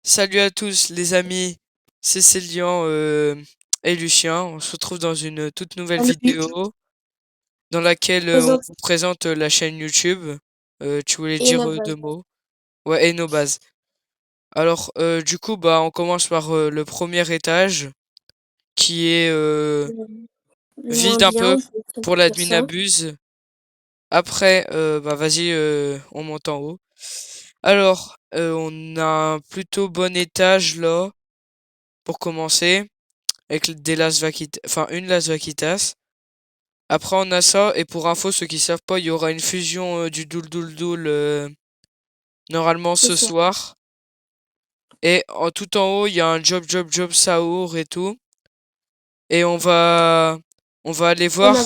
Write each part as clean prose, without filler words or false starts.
Salut à tous les amis, c'est Célian et Lucien. On se retrouve dans une toute nouvelle Salut. vidéo dans laquelle on Présente vous présente la chaîne YouTube. Tu voulais et dire nos bases. deux mots? Ouais, et nos bases. Alors, du coup, bah, on commence par le premier étage qui est Le moins vide un bien, peu on peut très pour bien dire l'admin ça. abuse. Après, bah vas-y, on monte en haut. Alors, on a un plutôt bon étage là pour commencer. Avec des Las Vaquitas, enfin une Las Vaquitas. Après on a ça, et pour info, ceux qui savent pas, il y aura une fusion du Doul Doul Doul normalement Ce ce soir. soir. Et tout en haut, il y a un Job Job Job Saour et tout. Et on va aller On a voir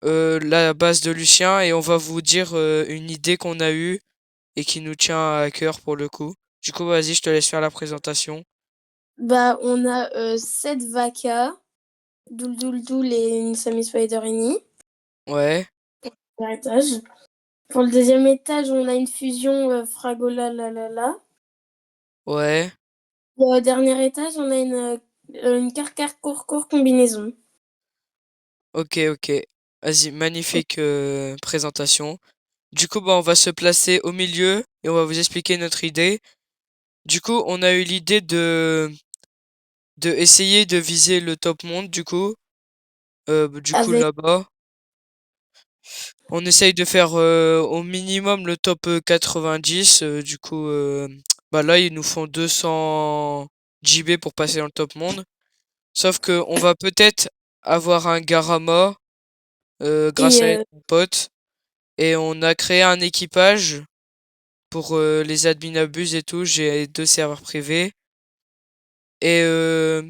la base de Lucien et on va vous dire une idée qu'on a eue et qui nous tient à cœur pour le coup. Du coup, vas-y, je te laisse faire la présentation. on a 7 vacas, Doul Doul Doul et une Sami Spiderini. Ouais, Premier étage. Pour le deuxième étage, on a une fusion Fragola la la la. ouais. Au dernier étage, on a une Carcar Courcourt combinaison. Ok, ok. Vas-y, magnifique présentation. Du coup, bah, on va se placer au milieu et on va vous expliquer notre idée. Du coup, on a eu l'idée de essayer de viser le top monde, du coup. Du coup, Avec là-bas, on essaye de faire au minimum le top 90. Du coup, bah là, ils nous font 200 JB pour passer dans le top monde. Sauf que on va peut-être avoir un Garama grâce et à notre pote. Et on a créé un équipage pour les admin abuse et tout. J'ai deux serveurs privés. Et, euh,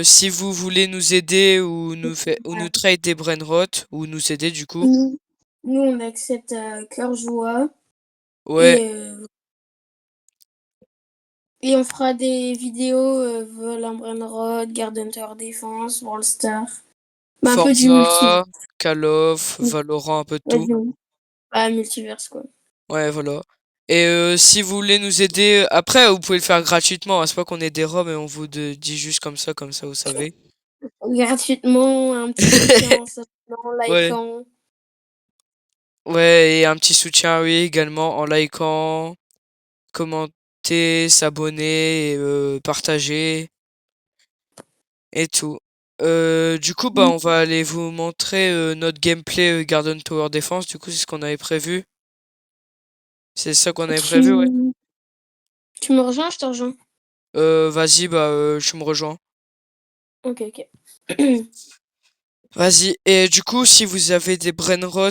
si vous voulez nous aider ou nous voilà. trade des brainrot ou nous aider du coup. nous, nous, on accepte à cœur joie Ouais, et, euh, et on fera des vidéos Vol en Brainrod, Garden Tower Defense, Brawl Star. Bah, un peu du multivers. Forza, Call of, Valorant, un peu de Ouais, tout. multiverse, quoi. Ouais, voilà. Et si vous voulez nous aider, après vous pouvez le faire gratuitement, hein. C'est pas qu'on est des robs et on vous dit juste comme ça vous savez. Gratuitement, un petit soutien en s'abonnant, en Ouais. likant. Ouais, et un petit soutien, oui, également en likant, commenter, s'abonner, et, partager et tout. Du coup, bah, on va aller vous montrer notre gameplay Garden Tower Defense. Du coup, c'est ce qu'on avait prévu. C'est ça qu'on avait prévu, ouais. Tu, tu me rejoins, je te rejoins. Vas-y, bah, tu me rejoins. Ok, ok. Vas-y. Et du coup, si vous avez des brainrot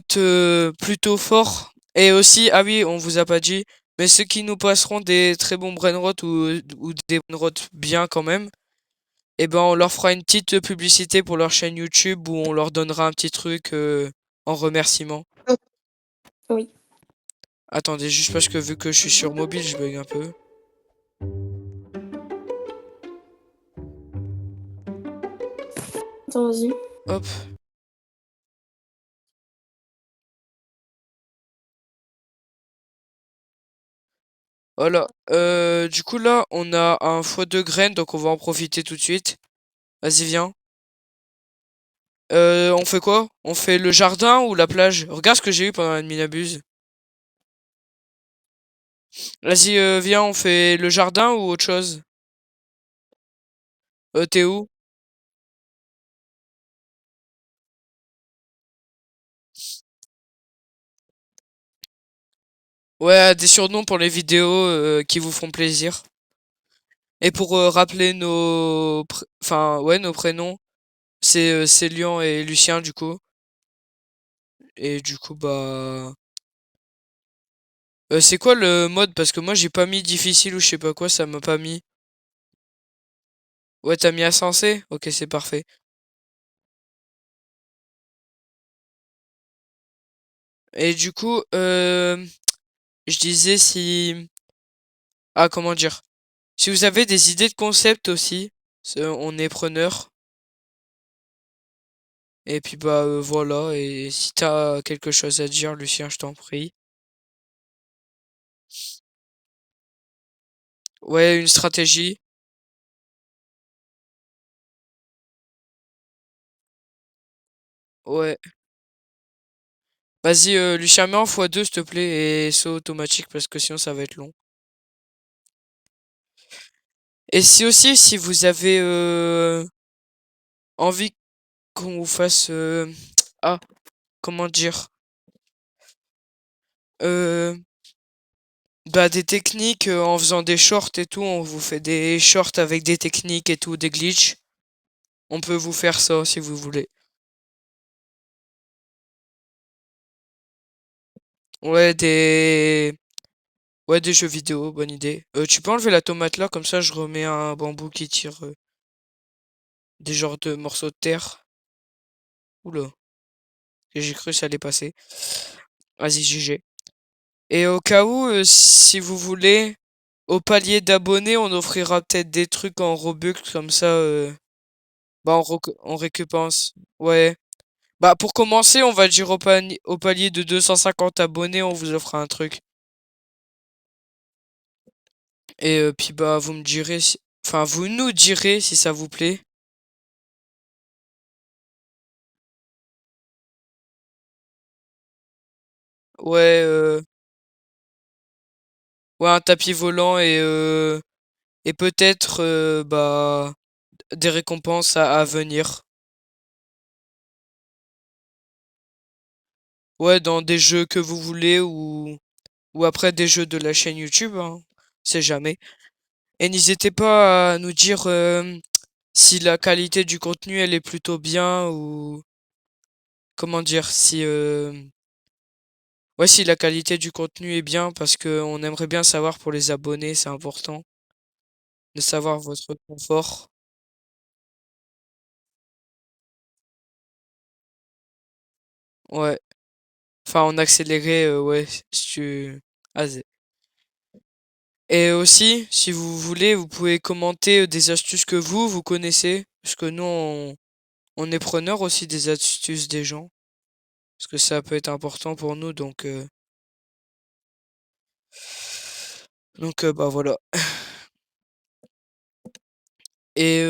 plutôt forts, et aussi, ah oui, on vous a pas dit, mais ceux qui nous passeront des très bons brainrot ou des brainrot bien quand même, eh ben, on leur fera une petite publicité pour leur chaîne YouTube où on leur donnera un petit truc en remerciement. Oui. Attendez, juste parce que vu que je suis sur mobile, je bug un peu. Attends, vas-y. Hop. Voilà. Du coup, là, on a un x2 graines, donc on va en profiter tout de suite. Vas-y, viens. On fait quoi? On fait le jardin ou la plage? Regarde ce que j'ai eu pendant la minabuse. Vas-y, viens, on fait le jardin ou autre chose? T'es où? Ouais, des surnoms pour les vidéos qui vous font plaisir. Et pour rappeler enfin, ouais, nos prénoms, c'est Célian et Lucien, du coup. Et du coup, bah... c'est quoi le mode? Parce que moi, j'ai pas mis difficile ou je sais pas quoi, ça m'a pas mis. Ouais, t'as mis insensé? Ok, c'est parfait. Et du coup, je disais si... Ah, comment dire? Si vous avez des idées de concept aussi, on est preneur. Et puis bah voilà, et si t'as quelque chose à dire, Lucien, je t'en prie. Ouais, une stratégie. Ouais. Vas-y, Lucien, mets en x2, s'il te plaît, et saut automatique, parce que sinon ça va être long. Et si aussi, si vous avez envie qu'on vous fasse... ah, comment dire? Euh, Bah des techniques en faisant des shorts et tout, on vous fait des shorts avec des techniques et tout, des glitches. On peut vous faire ça si vous voulez. Ouais, Ouais, des jeux vidéo, bonne idée. Tu peux enlever la tomate là, comme ça je remets un bambou qui tire des genres de morceaux de terre. Oula, j'ai cru que ça allait passer. Vas-y, GG. Et au cas où, si vous voulez, au palier d'abonnés, on offrira peut-être des trucs en Robux, comme ça, bah on récompense. Ouais. Bah pour commencer, on va dire au palier de 250 abonnés, on vous offre un truc. Et puis bah vous me direz si... Enfin vous nous direz si ça vous plaît. Ouais, ouais, un tapis volant et peut-être bah des récompenses à venir. Ouais, dans des jeux que vous voulez ou après des jeux de la chaîne YouTube, hein. C'est jamais. Et n'hésitez pas à nous dire si la qualité du contenu elle est plutôt bien ou comment dire si ouais, si la qualité du contenu est bien, parce que on aimerait bien savoir pour les abonnés, c'est important de savoir votre confort. Ouais, enfin en accéléré, ouais, si tu... Vas-y. Et aussi, si vous voulez, vous pouvez commenter des astuces que vous connaissez, parce que nous, on est preneur aussi des astuces des gens, parce que ça peut être important pour nous, donc bah voilà. Et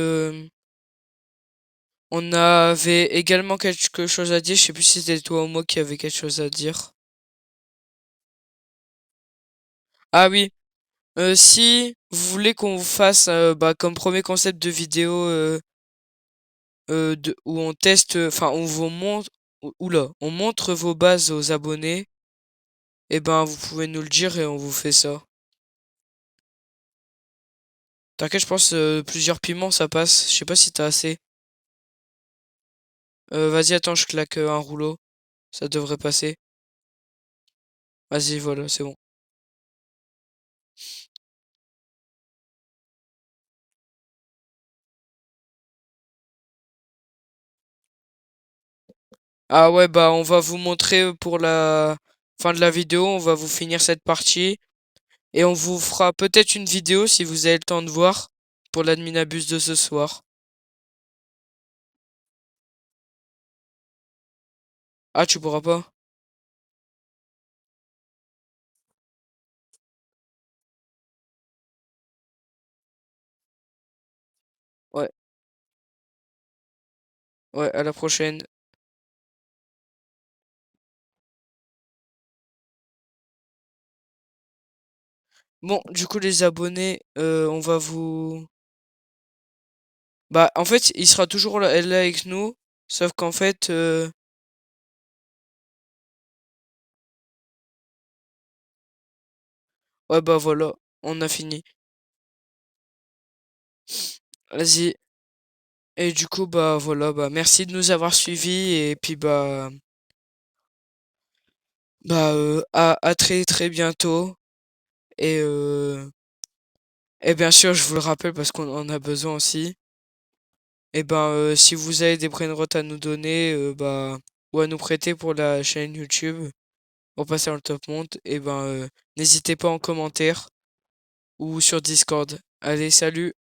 on avait également quelque chose à dire, je sais plus si c'était toi ou moi qui avait quelque chose à dire. Ah oui. Si vous voulez qu'on vous fasse bah, comme premier concept de vidéo où on teste, enfin on vous montre, oula, on montre vos bases aux abonnés, et ben vous pouvez nous le dire et on vous fait ça. T'inquiète, je pense plusieurs piments ça passe. Je sais pas si t'as assez. Vas-y, attends, je claque un rouleau. Ça devrait passer. Vas-y, voilà, c'est bon. Ah ouais, bah on va vous montrer pour la fin de la vidéo, on va vous finir cette partie. Et on vous fera peut-être une vidéo si vous avez le temps de voir pour l'adminabus de ce soir. Ah, tu pourras pas? Ouais, ouais, à la prochaine. Bon, du coup, les abonnés, on va vous... Bah, en fait, il sera toujours là avec nous, sauf qu'en fait... Ouais, bah voilà, on a fini. Vas-y. Et du coup, bah voilà, bah merci de nous avoir suivis, et puis à très très bientôt. Et, et bien sûr, je vous le rappelle parce qu'on en a besoin aussi. Et ben, si vous avez des brainrots à nous donner, bah, ou à nous prêter pour la chaîne YouTube, pour passer dans le top monte, et ben, n'hésitez pas en commentaire ou sur Discord. Allez, salut!